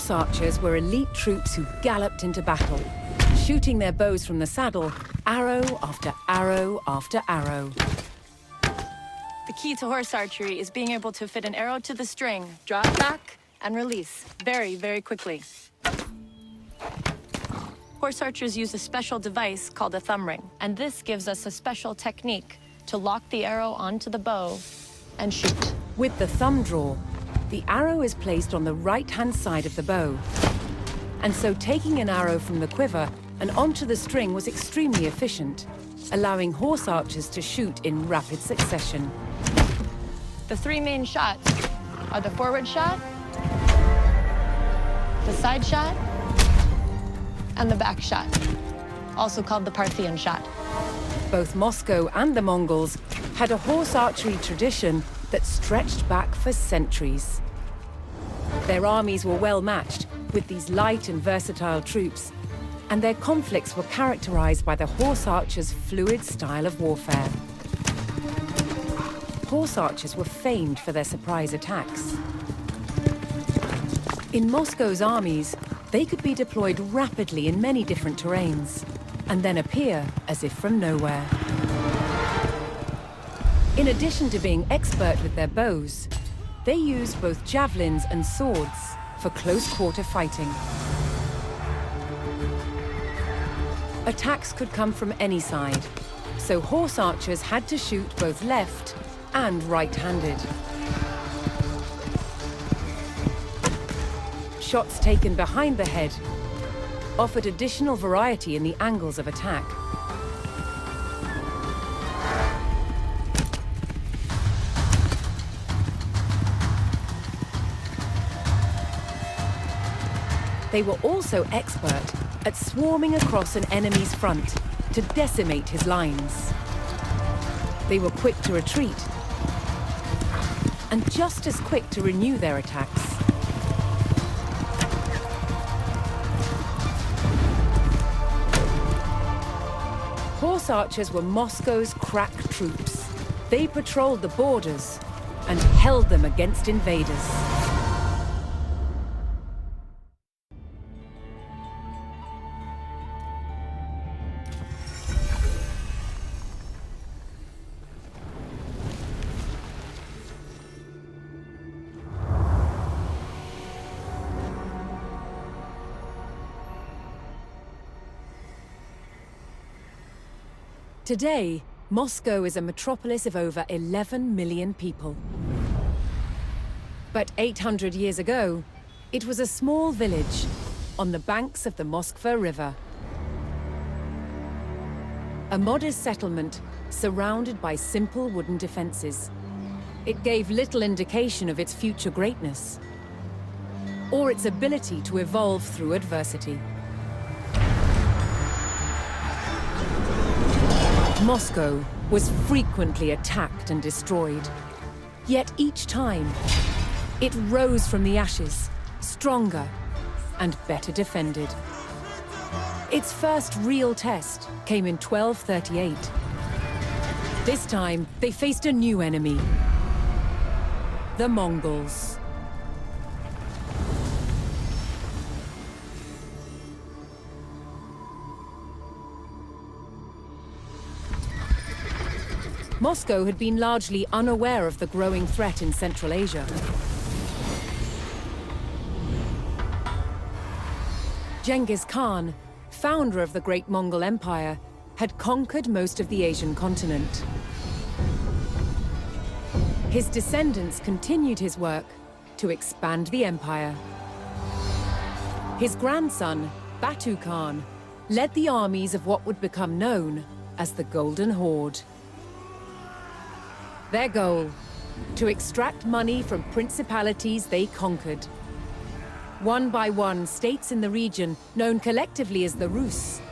horse archers were elite troops who galloped into battle, shooting their bows from the saddle, arrow after arrow after arrow. The key to horse archery is being able to fit an arrow to the string, draw it back, and release very, very quickly. Horse archers use a special device called a thumb ring, and this gives us a special technique to lock the arrow onto the bow and shoot. With the thumb draw, the arrow is placed on the right-hand side of the bow. And so taking an arrow from the quiver and onto the string was extremely efficient, allowing horse archers to shoot in rapid succession. The three main shots are the forward shot, the side shot, and the back shot, also called the Parthian shot. Both Moscow and the Mongols had a horse archery tradition that stretched back for centuries. Their armies were well matched with these light and versatile troops, and their conflicts were characterized by the horse archers' fluid style of warfare. Horse archers were famed for their surprise attacks. In Moscow's armies, they could be deployed rapidly in many different terrains, and then appear as if from nowhere. In addition to being expert with their bows, they used both javelins and swords for close-quarter fighting. Attacks could come from any side, so horse archers had to shoot both left and right-handed. Shots taken behind the head offered additional variety in the angles of attack. They were also expert at swarming across an enemy's front to decimate his lines. They were quick to retreat and just as quick to renew their attacks. Horse archers were Moscow's crack troops. They patrolled the borders and held them against invaders. Today, Moscow is a metropolis of over 11 million people. But 800 years ago, it was a small village on the banks of the Moskva River. A modest settlement surrounded by simple wooden defenses. It gave little indication of its future greatness or its ability to evolve through adversity. Moscow was frequently attacked and destroyed. Yet each time, it rose from the ashes, stronger and better defended. Its first real test came in 1238. This time, they faced a new enemy, the Mongols. Moscow had been largely unaware of the growing threat in Central Asia. Genghis Khan, founder of the Great Mongol Empire, had conquered most of the Asian continent. His descendants continued his work to expand the empire. His grandson, Batu Khan, led the armies of what would become known as the Golden Horde. Their goal, to extract money from principalities they conquered. One by one, states in the region, known collectively as the Rus,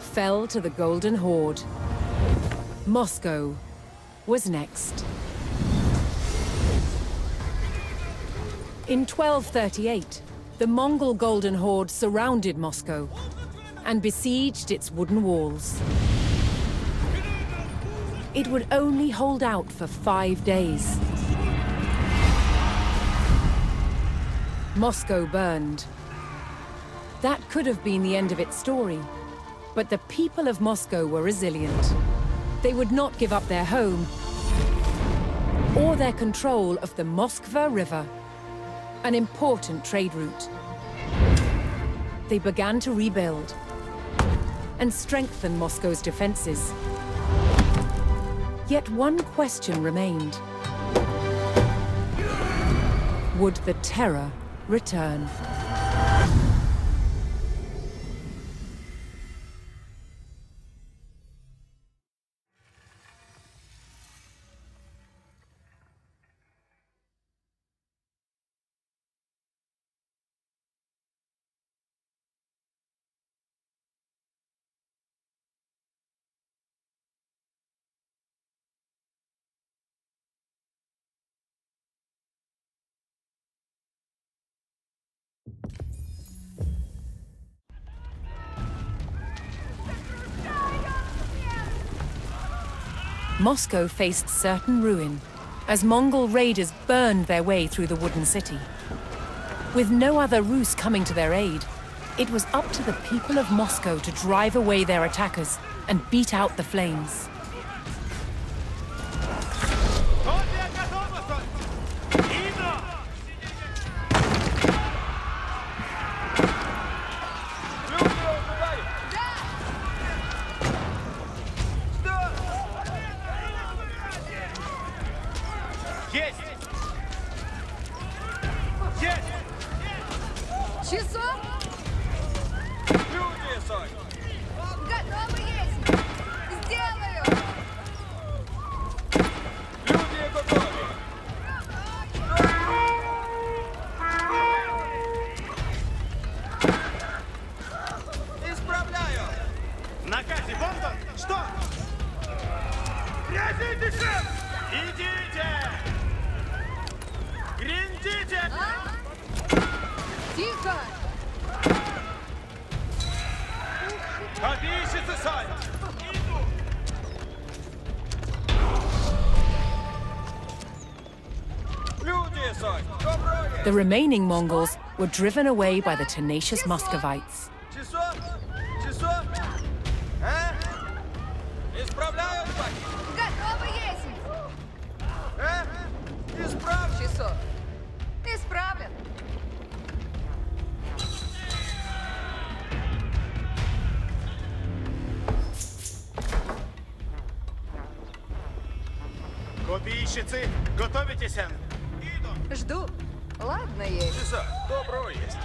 fell to the Golden Horde. Moscow was next. In 1238, the Mongol Golden Horde surrounded Moscow and besieged its wooden walls. It would only hold out for 5 days. Moscow burned, That could have been the end of its story. But the people of Moscow were resilient. They would not give up their home or their control of the Moskva River, an important trade route. They began to rebuild and strengthen Moscow's defenses. Yet one question remained. Would the terror return? Moscow faced certain ruin as Mongol raiders burned their way through the wooden city. With no other Rus coming to their aid, it was up to the people of Moscow to drive away their attackers and beat out the flames. The remaining Mongols were driven away by the tenacious Muscovites. Копейщицы, готовитесь? Жду. Ладно, есть. Добро есть.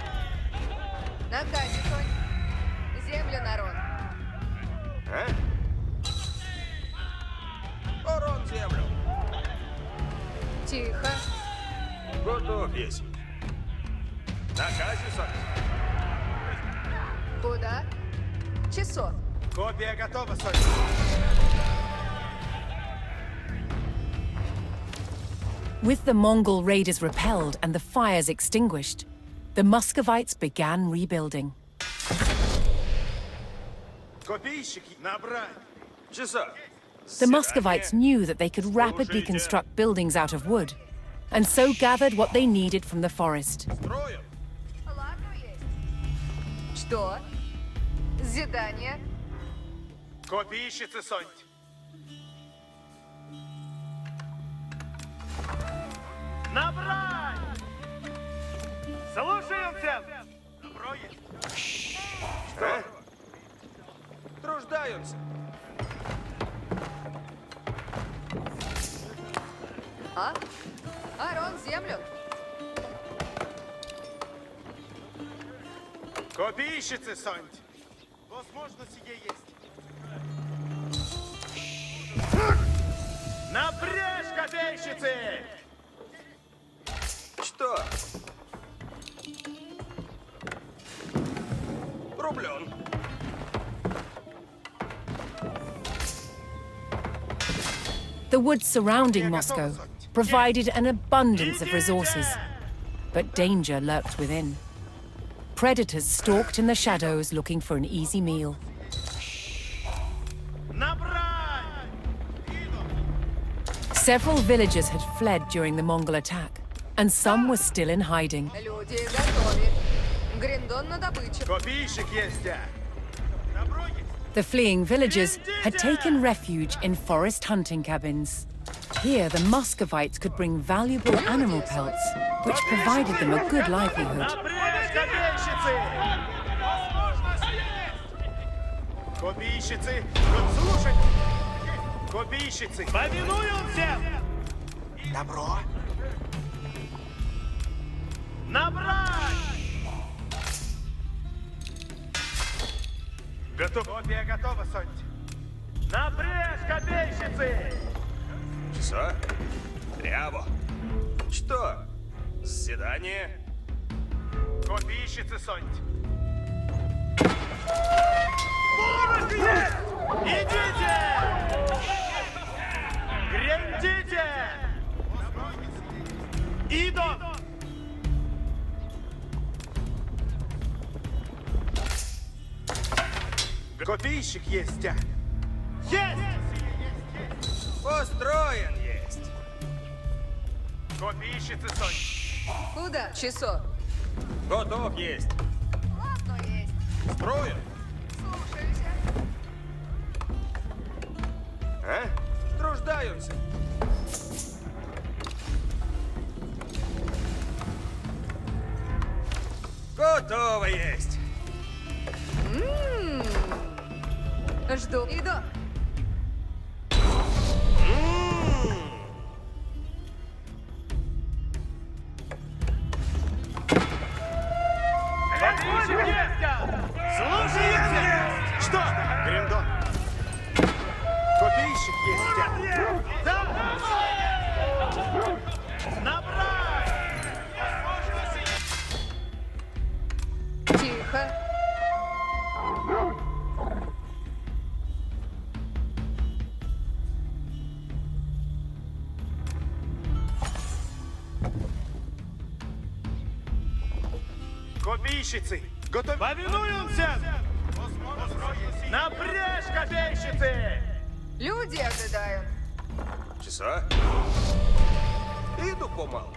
На газе, конь. Землю народ. А? Урон землю. Тихо. Готов есть. На газе, Сонь. Куда? Часов. Копия готова, Сонь. With the Mongol raiders repelled and the fires extinguished, the Muscovites began rebuilding. Копейщики набрать. The Muscovites knew that they could rapidly construct buildings out of wood, and so gathered what they needed from the forest. Ладно, есть. Что? Задание? Копейщицы, Сонь. Набрать! Слушаемся! Добро есть. Что? Труждаются. А? Арон, землю. Копейщицы, Сонь. Возможно, сие есть. Напрячь, копейщицы! Что? Рублен. The woods surrounding Moscow provided an abundance of resources, but danger lurked within. Predators stalked in the shadows looking for an easy meal. Several villagers had fled during the Mongol attack, and some were still in hiding. Люди готовы. Гриндон на добычу. Копейщик есть, а? Добро есть. The fleeing villagers had taken refuge in forest hunting cabins. Here, the Muscovites could bring valuable animal pelts, which provided them a good livelihood. Напрячь, копейщицы! Копейщицы! Вот слушай! Копейщицы! Повинуем всем! Добро! Набрать! Готов. Копия готова, Сонти. Напрячь, копейщицы! Что? Тряво. Что? Заседание? Копейщицы, Сонти. Порох есть! Идите! Грендите! Иду! Копейщик есть, а? Есть! Построен есть. Копейщицы, Сонь. Куда? Часо. Готов есть. Ладно, есть. Строен. Слушаюсь. А? Труждаемся. Готово есть. Жду. Иду. Копейщик есть, а? Слушайте! Что? Гриндон. Копейщик есть, а? Да! Набрать! Тихо. Копейщицы! Готовы? Повинуемся! Напрячь, копейщицы! Люди ожидают. Часа? Иду помалу.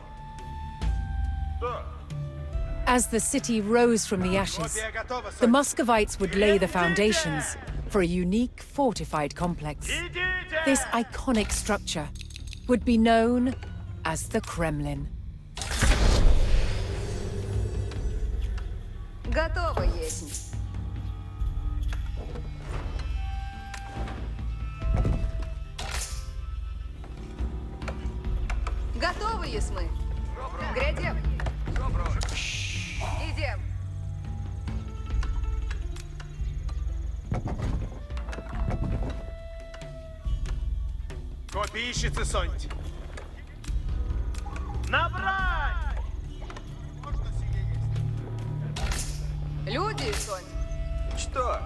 Да. As the city rose from the ashes, Копия готова, the Сонь. Muscovites would lay the foundations for a unique fortified complex. Идите! This iconic structure would be known as the Kremlin. Готово есть. Готовы есть мы. Грядем. Идем. Копейщицы, Сонь. Набрать! Можно сие есть? Люди, Сонь. Что?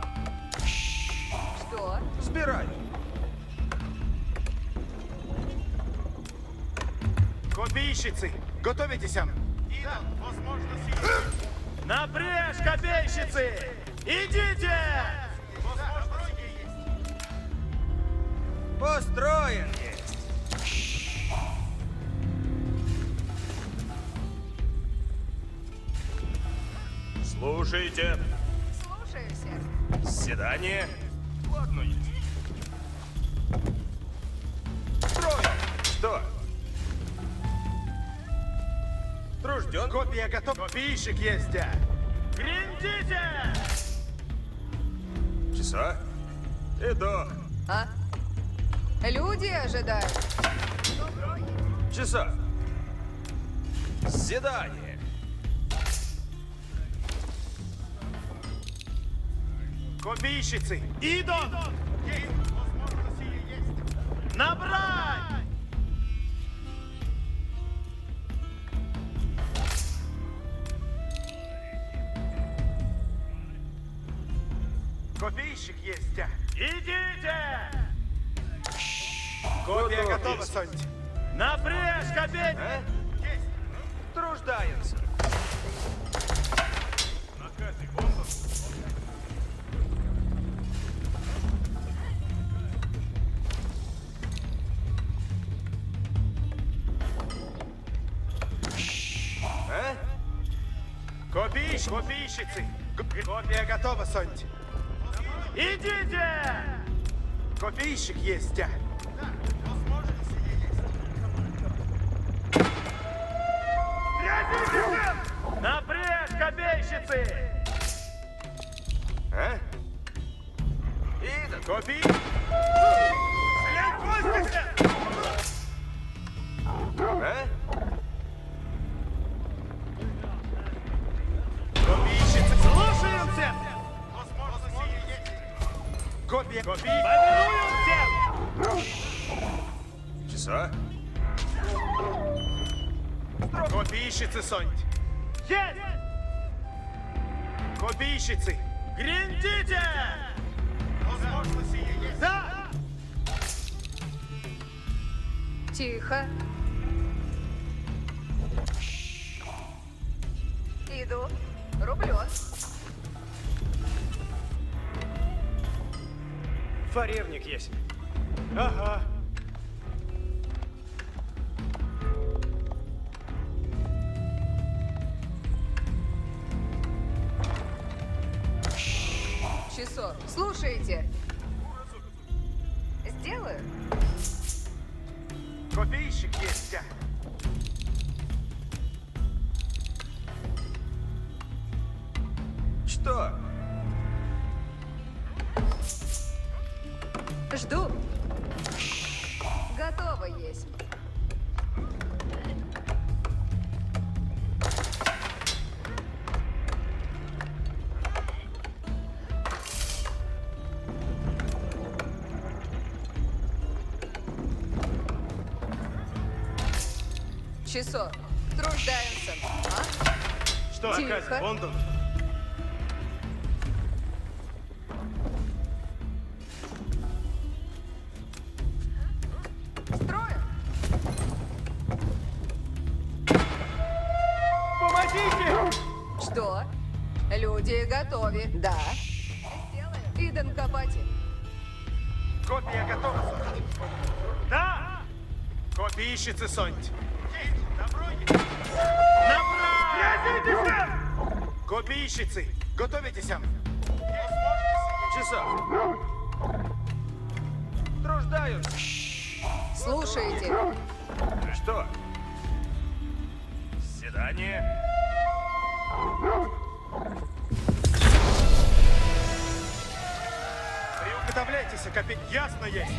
Что? Сбирай. Копейщицы, готовитесь? Да, возможно, сие. Напрячь, копейщицы! Идите! Возможно, сие есть. Построен есть. Слушайте. Слушаюсь. Заседание. Ладно есть. Строен. Что? Тружден. Копия готова. Копейщик есть, а? Гриндите! Часа? Иду. А? Люди ожидают. Часа. Заседание. Копейщицы, иду! Есть! Возможно, сие есть. Набрать! Копейщик есть, а? Идите! Копия Готов готова, есть. Сонь. Напрячь, копейщик! А? Есть! Труждаемся. Копейщик Копейщицы! Копия готова, Сонти. Идите! Копейщик есть, а? Напряг, копейщицы! А? Ида, Копи! След воздуха! а? Копейщицы, слушаемся! Копия, копия! Повинуемся! Часа? Копейщицы, Сонти! Есть! Копейщицы! Гриндите! Возможно, сие есть. Да! Тихо. Иду. Рублен. Фаревник есть. Ага. Часов. Слушайте. Сделаю. Копейщик есть, а? Что? Жду. Готово есть. Часов. Труждаемся. А? Что, Тихо. Акась, Лондон? Строим. Помогите! Что? Люди готовы. Да. Сделаем. Иден Капати. Копия готова, Сонти. Да! Копейщицы, Сонти. Направо! Копейщицы, готовитесь! Часа? Труждаются. Слушайте. Что? Свидание. Приуготовляйтесь, копей. Ясно есть.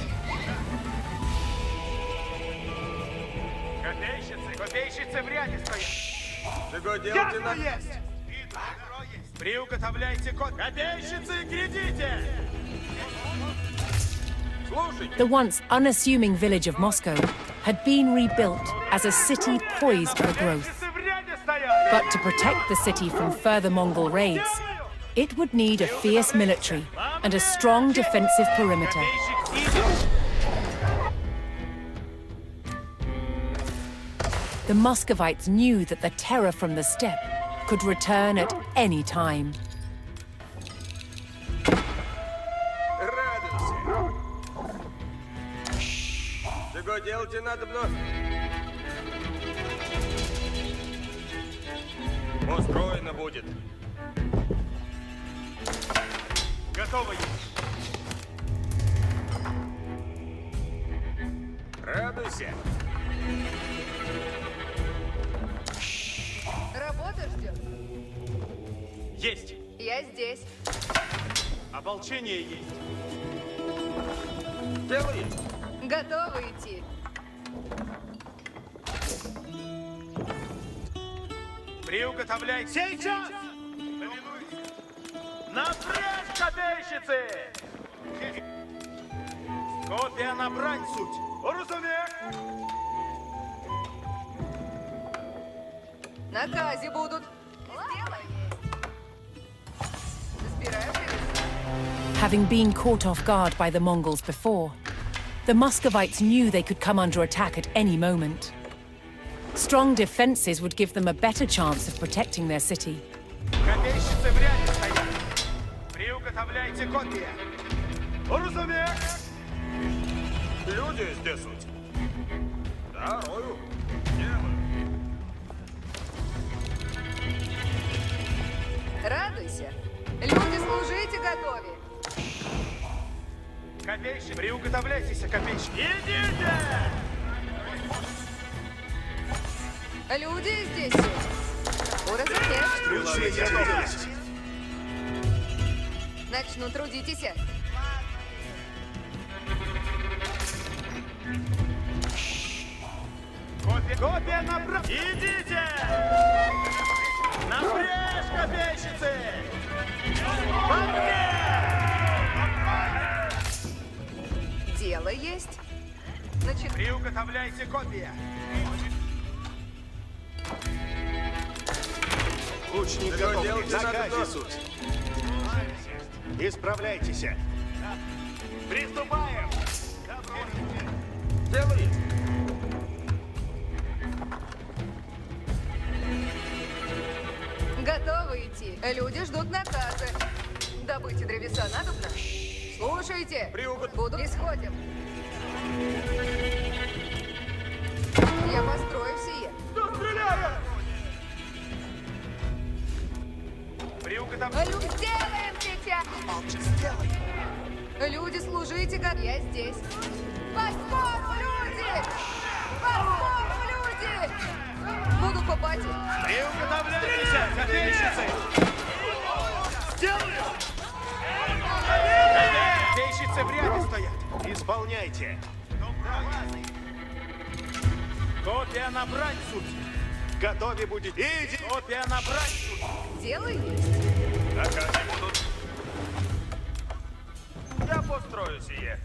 Копейщицы в ряде стоят. Чего делать Ясно надо? есть. Приуготовляйте код. Копейщицы, глядите! Слушайте. The once unassuming village of Moscow had been rebuilt as a city poised for growth. Копейщицы в ряде стоят. But to protect the city from further Mongol raids, it would need a fierce military and a strong defensive perimeter. Копейщик идет. The Muscovites knew that the terror from the steppe could return at any time. Радуйся. Чего делать надо, Устроено будет. Готово есть. Радуйся. Работа ждет. Есть. Я здесь. Ополчение есть. Дело есть. Готовы идти. Приуготовляйте. Сейчас! Напрячь, копейщицы! Копия на брань суть. Уразумех! На казе будут. Сделай. Разбираю привет. Having been caught off guard by the Mongols before, the Muscovites knew they could come under attack at any moment. Strong defenses would give them a better chance of protecting their city. Копейщицы в ряде стоят. Приуготовляйте копия. Уразумех! Люди здесь суть. Да, рою. Делаю. Радуйся. Люди, служите готове. Копейщик, приуготовляйтесь, копейщик. Идите! Люди здесь. Уразумеешь? Начну трудитесь. Копия направо! Идите! Напрячь, копейщицы! По мне! Дело есть. Приуготовляйте копия. Лучник Что готов. делать надо, Заказе да? суть. Исправляйтесь. Приступаем! Делай! Готовы идти. Люди ждут наказа. Добыть древеса надобно? Слушайте. Буду. Исходим. Я построю сие. Кто стреляет? Приуготовляйте. Люди, сделаем, дитя! Люди, служите, как я здесь. По-спору, люди! По-спору, люди! Буду копать. Приуготовляйтесь, копейщицы! Сделаю! Копейщицы в ряде стоят. Исполняйте. Копия набрать суть. Готове будете. Иди. Копия набрать суть. Дело есть. Наказы будут. Я построю сие.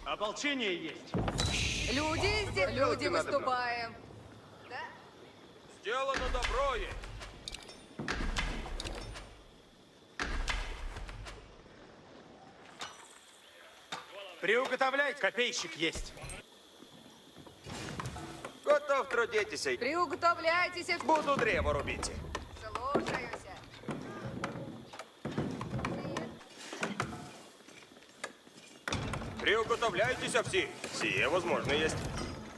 Ополчение есть. Люди здесь. Люди выступаем. Да? Сделано добро есть. Приуготовляйте. Копейщик есть. Готов трудитесь. Приуготовляйтесь. Буду древо рубить. Слушаюсь. Приуготовляйтесь все. Сие возможно есть.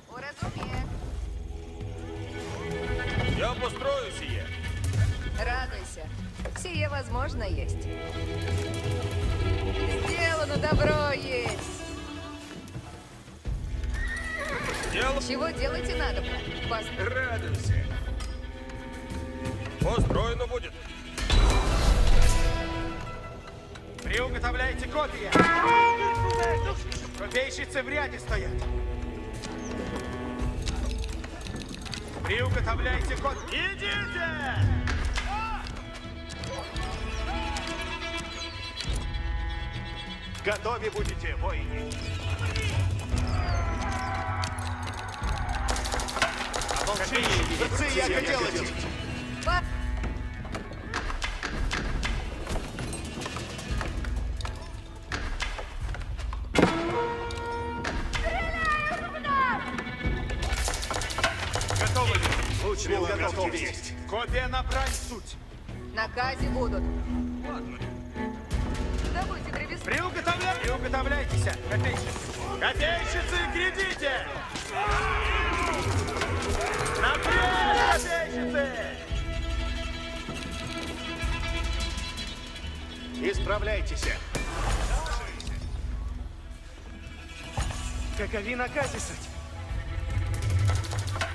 Уразумею. Я построю сие. Радуйся. Сие возможно есть. Сделано, добро есть. Дело. Чего делайте надо? Радуйся. Построено будет. Приуготовляйте копия. Копейщицы в ряде стоят. Приуготовляйте копию. Идите! Готове будете, воины. Ополчение есть. Отцы, яко делать. По- Готовы ли? Лучник готов есть. Копия набрать суть. Наказе будут. Добудьте древесину. Приуготовляйтесь, копейщицы. Копейщицы, глядите! Напрячь, копейщицы! Исправляйтесь. Какови наказе суть?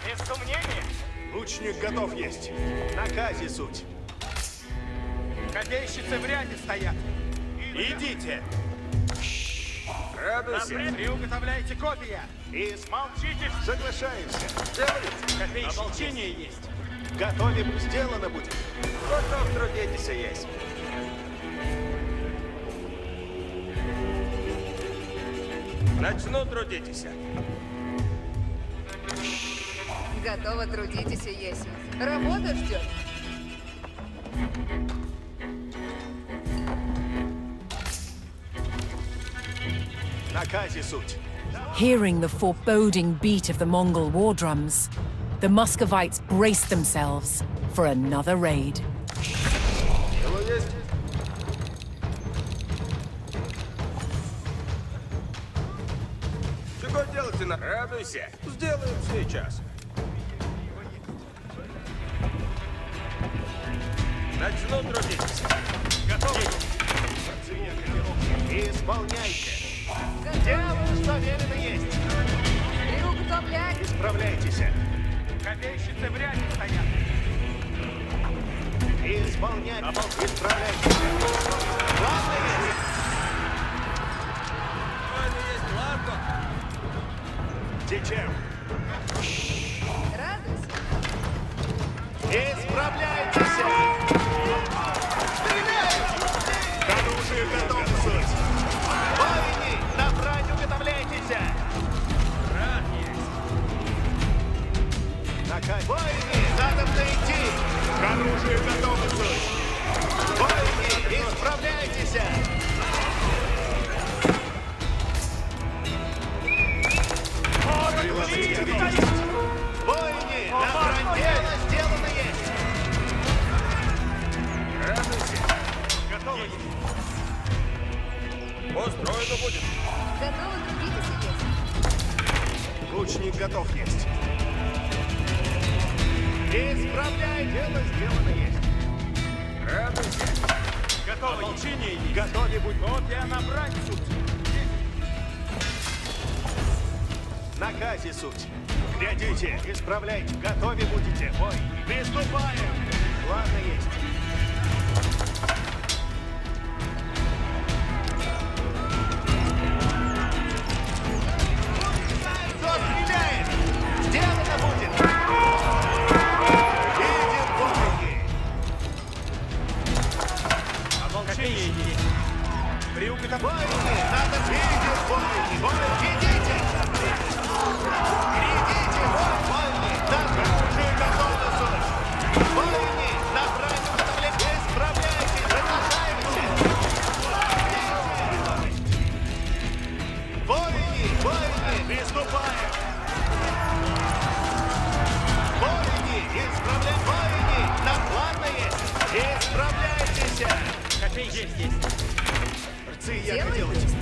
Без сомнения. Лучник готов есть. Наказе суть. Копейщицы в ряде стоят. Идите. Радуйся. Приуготовляйте копия. И Молчите. соглашаемся. Копейщик. Ополчение есть. Готове сделано будет. Готов трудитесь есть. Начну трудитесь. Готово трудитесь и есть. Работа ждет. Наказе суть. Hearing the foreboding beat of the Mongol war drums, the Muscovites braced themselves for another raid. Дело есть. Готовьте на... Радуйся. Сделаем сейчас. Начну трудиться. Готовы? Исполняйте. Делаю, что велено есть. Приготовлять. Исправляйтесь. Копейщицы в ряде стоят. Исполнять. Исправляйтесь. Главное есть. Есть, ладно. Течем. Радуйся. Исправляйтесь. Оружие готово, суть. Воины, на брань уготовляйтесь. Рад есть. Воины, надо найти. К оружию готовы, суть. Воины, исправляйтесь. Воины, на брань дело сделано есть. Радуйся. Готовы. Устроено будет. Готовы трудиться есть. Лучник готов есть. Исправляй, дело сделано есть. Радуйся. Готовы. Готове будь. Вот я набрать суть. Наказе суть. Глядите, исправляйте. Готове будете. Ой, приступаем. Ладно есть. Кто стреляет? Сделано будет. Видим воины. Ополчение есть. Приуготовлять. Воины, надо видеть воины. Воины, идите. Глядите, воины. Так, оружие готово, суть. Воины, набрать уготовление. Исправляйте, соглашаемся. Воины, приступаем. Воины, исправляй. Воины, накладно есть. Исправляйтесь. Копей есть. Рцы, я Дело хотел. есть.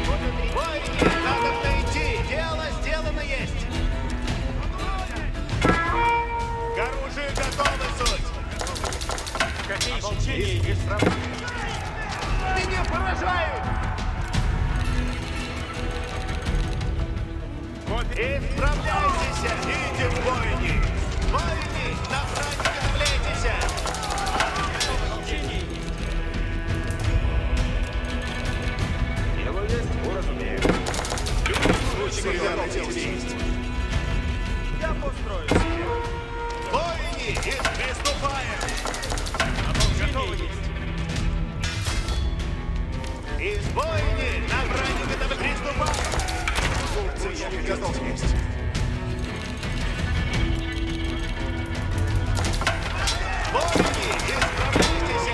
Воины, надо найти. Дело сделано есть. К оружию готовы, суть. Ополчение есть. Меня поражают. Исправляйтесь, идем, воины. Воины, на брань готовляйтесь. Дело есть, уразумею. Лучник готов есть. Я построю себе. Воины, приступаем. Готовы есть. Из воины, на брань готовы приступаем. Лучник готов есть. Воины, исправляйтесь.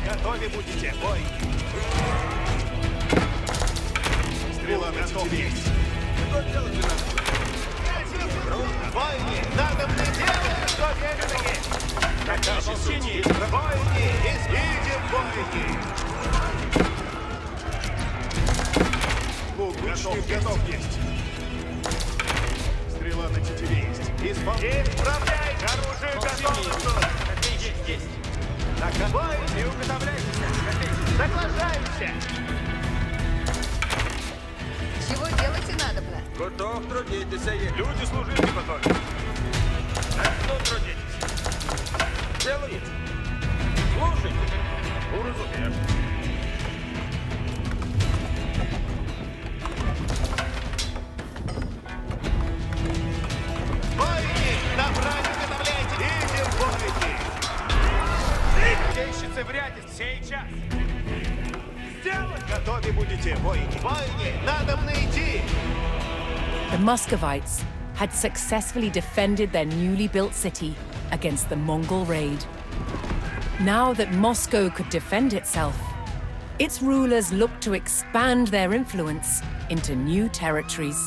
Готовы будете, воины. Стрела готов есть. Что делать надо? Воины, надо мне делать, что велено есть. Ополчение есть. Воины, видим воины. Лучник готов есть. Стрела на тетиве есть. Исправляй, оружие готово. Копей есть. Воины, уготовляйтесь. Соглашаемся. Чего делать и надобно? Готов трудитесь, есть. Люди служите готовы. Начну трудитесь. Делайте. Слушайте. Уразумею. Воины, на брань уготовляйте. Идем, воины. Копейщицы в ряде. Сейчас. Сделать. Готовы будете, воины. Воины, надо найти. The Muscovites had successfully defended their newly built city against the Mongol raid. Now that Moscow could defend itself, its rulers looked to expand their influence into new territories.